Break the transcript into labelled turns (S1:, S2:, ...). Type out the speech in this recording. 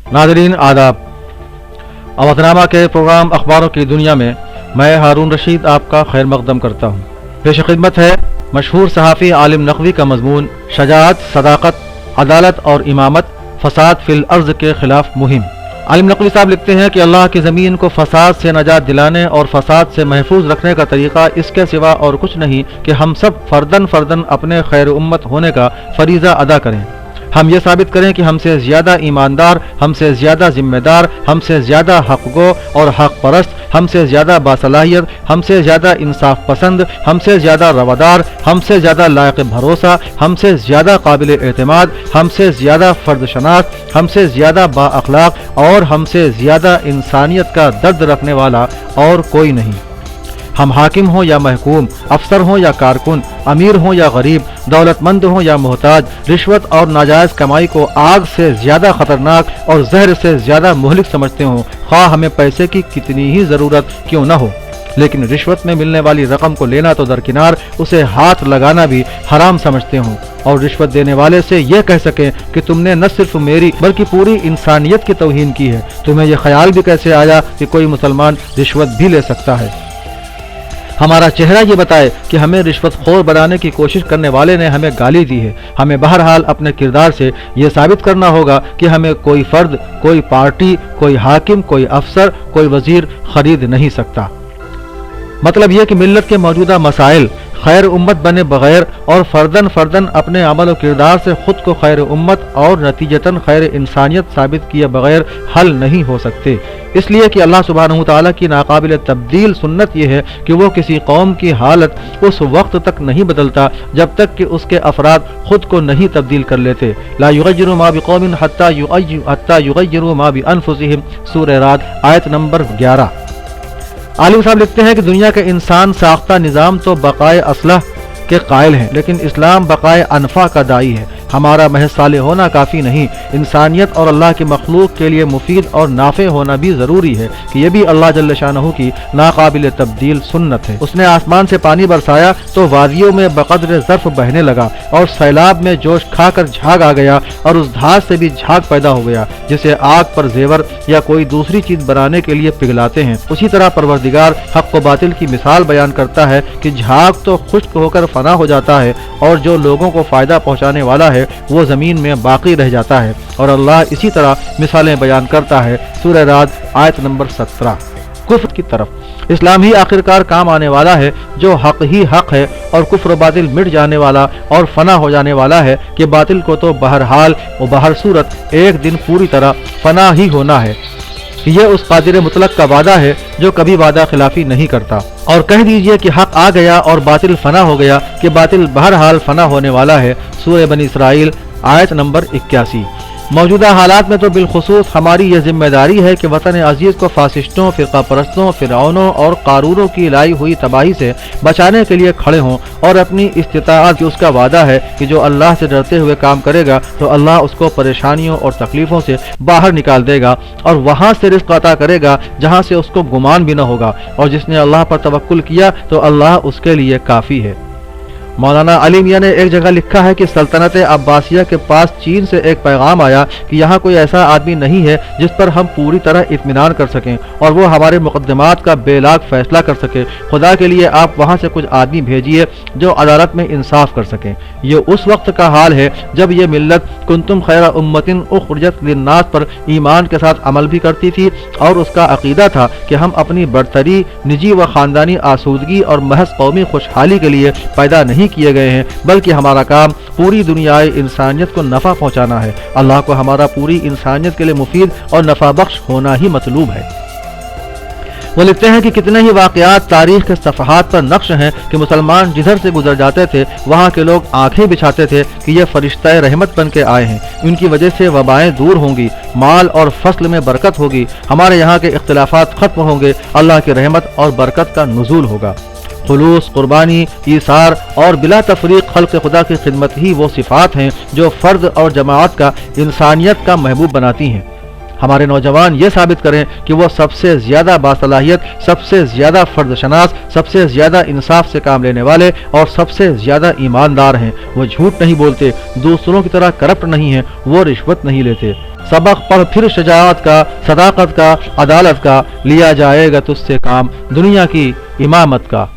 S1: नाज़रीन आदाब। अवतनामा के प्रोग्राम अखबारों की दुनिया में मैं हारून रशीद आपका खैर मकदम करता हूँ। पेश खिदमत है मशहूर सहाफ़ी आलिम नकवी का मजमून शजाअत, सदाकत, अदालत और इमामत, फसाद फिल अर्ज़ के खिलाफ मुहिम। आलिम नकवी साहब लिखते हैं कि अल्लाह की ज़मीन को फसाद से नजात दिलाने और फसाद से महफूज रखने का तरीक़ा इसके सिवा और कुछ नहीं कि हम सब फ़र्दन फ़र्दन अपने खैर उम्मत होने का फ़रीज़ा अदा करें। हम ये साबित करें कि हमसे ज़्यादा ईमानदार, हमसे ज़्यादा ज़िम्मेदार, हमसे ज़्यादा हक़गो और हक़ परस्त, हमसे ज़्यादा बासलाहियत, हमसे ज़्यादा इंसाफ पसंद, हमसे ज़्यादा रवादार, हमसे ज़्यादा लायक भरोसा, हमसे ज़्यादा काबिल एतमाद, हमसे ज़्यादा फ़र्द शनास, हमसे ज़्यादा बाअखलाक और हमसे ज़्यादा इंसानियत का दर्द रखने वाला और कोई नहीं। हम हाकिम हों या महकूम, अफसर हों या कारकुन, अमीर हों या गरीब, दौलतमंद हों या मोहताज, रिश्वत और नाजायज़ कमाई को आग से ज़्यादा ख़तरनाक और जहर से ज़्यादा मुहलिक समझते हों, ख्वाह हमें पैसे की कितनी ही ज़रूरत क्यों न हो। लेकिन रिश्वत में मिलने वाली रकम को लेना तो दरकिनार, उसे हाथ लगाना भी हराम समझते हों और रिश्वत देने वाले से यह कह सकें कि तुमने न सिर्फ मेरी बल्कि पूरी इंसानियत की तौहीन की है। तुम्हें यह ख्याल भी कैसे आया कि कोई मुसलमान रिश्वत भी ले सकता है। हमारा चेहरा ये बताए कि हमें रिश्वतखोर बनाने की कोशिश करने वाले ने हमें गाली दी है। हमें बहरहाल अपने किरदार से ये साबित करना होगा कि हमें कोई फर्द, कोई पार्टी, कोई हाकिम, कोई अफसर, कोई वजीर खरीद नहीं सकता। मतलब यह कि मिल्लत के मौजूदा मसाइल खैर उम्मत बने बगैर और फर्दन फर्दन अपने अमल और किरदार से खुद को खैर उम्मत और नतीजतन खैर इंसानियत साबित किए बगैर हल नहीं हो सकते। इसलिए कि अल्लाह सुब्हानहू तआला की नाकाबिल तब्दील सुन्नत यह है कि वो किसी कौम की हालत उस वक्त तक नहीं बदलता जब तक कि उसके अफराद खुद को नहीं तब्दील कर लेते। ला युगय्यिरु मा बिकौमिन हत्ता युगय्यिरु मा बिअनफुसिहिम, सूरह राद आयत नंबर 11। आलिम साहब लिखते हैं कि दुनिया के इंसान साख्ता निज़ाम तो बकाए असलह के कायल हैं, लेकिन इस्लाम बकाए अनफा का दाई है। हमारा महज साले होना काफ़ी नहीं, इंसानियत और अल्लाह की मखलूक के लिए मुफीद और नाफे होना भी ज़रूरी है कि यह भी अल्लाह जल्ल शानहू की नाकाबिल तब्दील सुन्नत है। उसने आसमान से पानी बरसाया तो वादियों में बक़द्र ज़र्फ़ बहने लगा और सैलाब में जोश खाकर झाग आ गया और उस धार से भी झाग पैदा हो गया जिसे आग पर जेवर या कोई दूसरी चीज़ बनाने के लिए पिघलाते हैं। उसी तरह परवरदिगार हक़ व बातिल की मिसाल बयान करता है कि झाग तो खुश्क होकर फना हो जाता है और जो लोगों को फ़ायदा पहुँचाने वाला है वो ज़मीन में बाकी रह जाता है। और अल्लाह इसी तरह मिसालें बयान करता है। सूरह राद आयत नंबर 17। कुफ्र की तरफ इस्लाम ही आखिरकार काम आने वाला है जो हक ही हक है और कुफ्र बातिल मिट जाने वाला और फना हो जाने वाला है कि बातिल को तो बहरहाल व बहर सूरत एक दिन पूरी तरह फना ही होना है। यह उस कादिर मुतलक का वादा है जो कभी वादा खिलाफी नहीं करता। और कह दीजिए कि हक आ गया और बातिल फना हो गया कि बातिल बहरहाल फना होने वाला है। सूरह बनी इसराइल आयत नंबर 81। मौजूदा हालात में तो बिलखुसूस हमारी यह जिम्मेदारी है कि वतन अजीज़ को फासिस्टों, फ़िरका परस्तों, फ़िरऔनों और कारूनों की लाई हुई तबाही से बचाने के लिए खड़े हों और अपनी इस्तिताअत की उसका वादा है कि जो अल्लाह से डरते हुए काम करेगा तो अल्लाह उसको परेशानियों और तकलीफ़ों से बाहर निकाल देगा और वहाँ से रिज़्क़ अता करेगा जहाँ से उसको गुमान भी न होगा। और जिसने अल्लाह पर तवक्कुल किया तो अल्लाह उसके लिए काफ़ी है। मौलाना अली मियां ने एक जगह लिखा है कि सल्तनत अब्बासिया के पास चीन से एक पैगाम आया कि यहाँ कोई ऐसा आदमी नहीं है जिस पर हम पूरी तरह इत्मीनान कर सकें और वो हमारे मुकद्दमात का बेलाग फैसला कर सके। खुदा के लिए आप वहाँ से कुछ आदमी भेजिए जो अदालत में इंसाफ कर सकें। ये उस वक्त का हाल है जब ये मिल्लत कुंतुम खैरा उम्मतिन उखरिजत लिन्नास पर ईमान के साथ अमल भी करती थी और उसका अकीदा था कि हम अपनी बरतरी, निजी व ख़ानदानी आसूदगी और महज कौमी खुशहाली के लिए पैदा नहीं किए गए हैं, बल्कि हमारा काम पूरी दुनियाई इंसानियत को नफ़ा पहुंचाना है। अल्लाह को हमारा पूरी इंसानियत के लिए मुफीद और नफ़ा बख्श होना ही मतलूब है। वो लिखते हैं कि कितने ही वाक़यात तारीख के सफ़हात पर नक्श हैं कि मुसलमान जिधर से गुजर जाते थे वहाँ के लोग आंखें बिछाते थे कि ये फरिश्ता रहमत बन के आए हैं, इनकी वजह से वबाएँ दूर होंगी, माल और फसल में बरकत होगी, हमारे यहाँ के इख्तिलाफात ख़त्म होंगे, अल्लाह की रहमत और बरकत का नुज़ूल होगा। खुलूस, कुर्बानी, ईसार और बिला तफरीक खल्क़ खुदा की खिदमत ही वो सिफ़ात हैं जो फ़र्द और जमात का इंसानियत का महबूब बनाती हैं। हमारे नौजवान ये साबित करें कि वो सबसे ज़्यादा बासलाहियत, सबसे ज़्यादा फ़र्द शनास, सबसे ज़्यादा इंसाफ से काम लेने वाले और सबसे ज़्यादा ईमानदार हैं। वो झूठ नहीं बोलते, दूसरों की तरह करप्ट नहीं हैं, वो रिश्वत नहीं लेते। सबक पढ़ फिर शजाअत का, सदाकत का, अदालत का, लिया जाएगा तुझसे काम दुनिया की इमामत का।